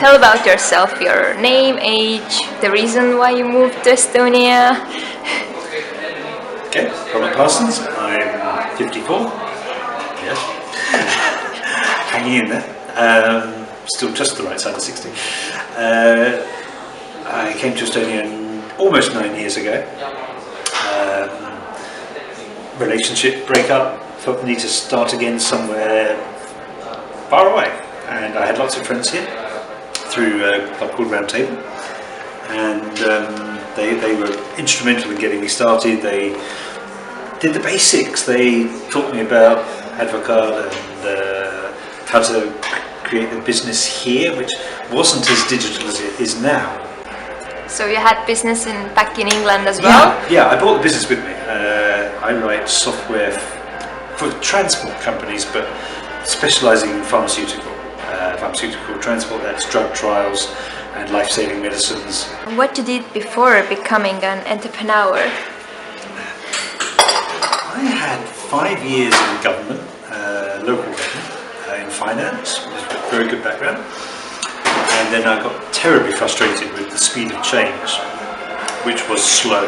tell about yourself, your name, age, the reason why you moved to Estonia. Okay, Robert Parsons, I'm 54, yes, hanging in there, still just the right side of 60. I came to Estonia almost 9 years ago. Relationship breakup, felt the need to start again somewhere far away, and I had lots of friends here through a club called Round Table, and they were instrumental in getting me started. They did the basics. They taught me about Advocate and how to create the business here, which wasn't as digital as it is now. So you had business back in England as well? Yeah, I brought the business with me. I write software for transport companies, but specialising in pharmaceutical transport. That's drug trials and life-saving medicines. What you did before becoming an entrepreneur? I had 5 years in government, local government, in finance, which was a very good background. And then I got terribly frustrated with the speed of change, which was slow,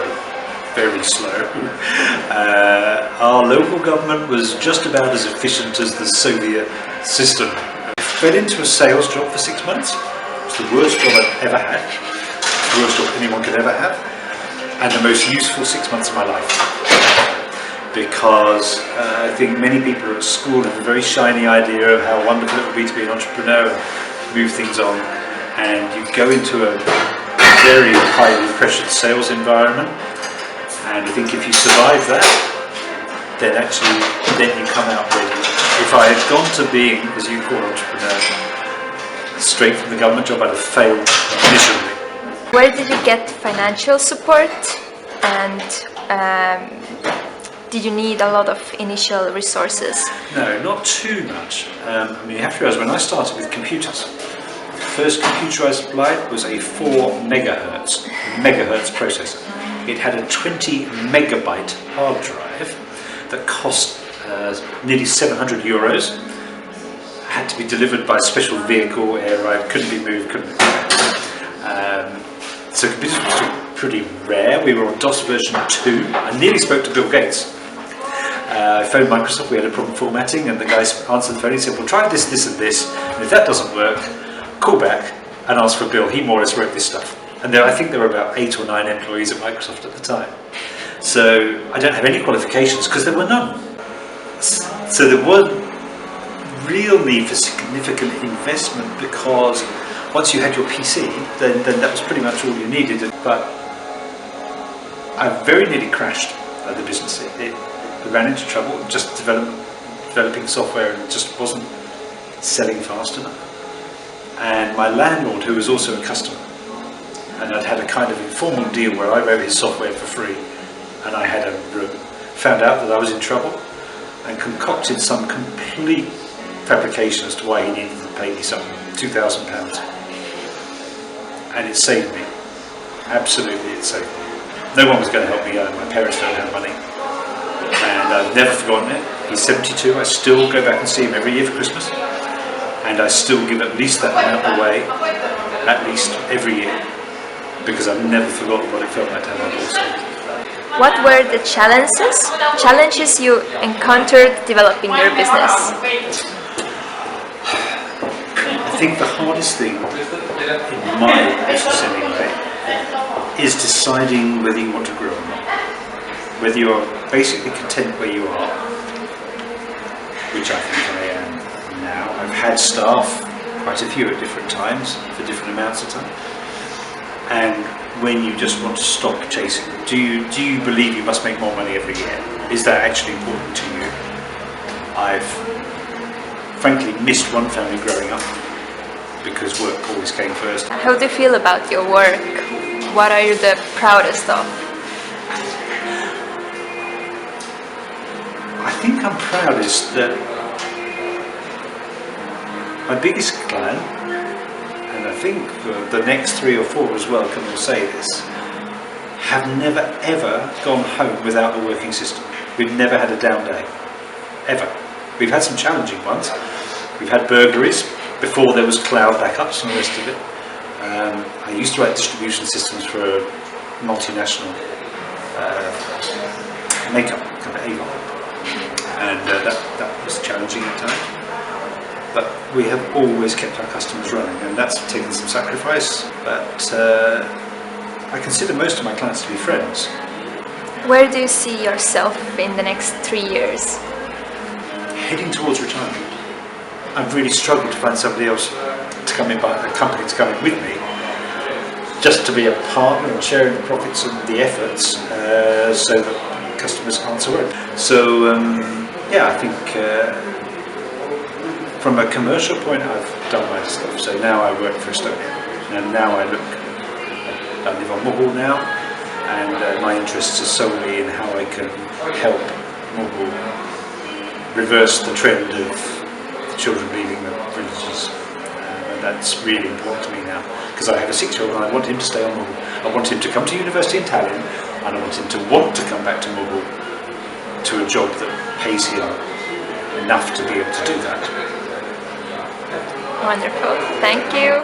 very slow. Our local government was just about as efficient as the Soviet system. I fell into a sales job for 6 months. It was the worst job I've ever had, the worst job anyone could ever have, and the most useful 6 months of my life. Because I think many people at school have a very shiny idea of how wonderful it would be to be an entrepreneur and move things on, and you go into a very highly pressured sales environment, and I think if you survive that, then you come out ready. If I had gone to being, as you call entrepreneur, straight from the government job, I'd have failed miserably. Where did you get financial support, and did you need a lot of initial resources? No, not too much. You have to realize, when I started with computers, the first computer I supplied was a 4 megahertz processor. It had a 20 megabyte hard drive that cost nearly 700 euros. Had to be delivered by a special vehicle, air ride, couldn't be moved, couldn't be So computers were still pretty rare. We were on DOS version 2. I nearly spoke to Bill Gates. I phoned Microsoft, we had a problem formatting, and the guy answered the phone and said, well, try this, this and this, and if that doesn't work, call back and ask for Bill. He more or less wrote this stuff. And I think there were about 8 or 9 employees at Microsoft at the time. So I don't have any qualifications because there were none. So there was real need for significant investment, because once you had your PC, then that was pretty much all you needed. But I very nearly crashed the business. It ran into trouble, just developing software, and it just wasn't selling fast enough. And my landlord, who was also a customer, and I'd had a kind of informal deal where I wrote his software for free, and I had a room, found out that I was in trouble and concocted some complete fabrication as to why he needed to pay me some £2,000. And it saved me. Absolutely, it saved me. No one was going to help me out. My parents don't have money. And I've never forgotten it. He's 72. I still go back and see him every year for Christmas. And I still give at least that amount away, at least every year, because I've never forgotten what it felt like to have my daughter. What were the challenges you encountered developing your business? I think the hardest thing, in my business anyway, is deciding whether you want to grow or not. Whether you're basically content where you are, which I think I am now. I've had staff, quite a few at different times, for different amounts of time. And when you just want to stop chasing, do you believe you must make more money every year? Is that actually important to you? I've frankly missed one family growing up, because work always came first. How do you feel about your work? What are you the proudest of? I think I'm proudest that my biggest client, and I think the next 3 or 4 as well can all say this, have never ever gone home without a working system. We've never had a down day, ever. We've had some challenging ones. We've had burglaries, before there was cloud backups and the rest of it. I used to write distribution systems for a multinational makeup company, Avon, and that was challenging at times. But we have always kept our customers running, and that's taken some sacrifice. But I consider most of my clients to be friends. Where do you see yourself in the next 3 years? Heading towards retirement. I've really struggled to find somebody else to come in, a company to come in with me, just to be a partner and sharing the profits and the efforts, so that customers aren't so worried. So yeah, I think from a commercial point, I've done my stuff. So now I work for Estonia, and now I live on Muhu now, and my interests are solely in how I can help Muhu reverse the trend of children leaving the villages. And that's really important to me now, because I have a 6-year-old and I want him to stay on Muhu. I want him to come to university in Tallinn, and I want him to want to come back to Muhu to a job that pays him enough to be able to do that. Wonderful. Thank you.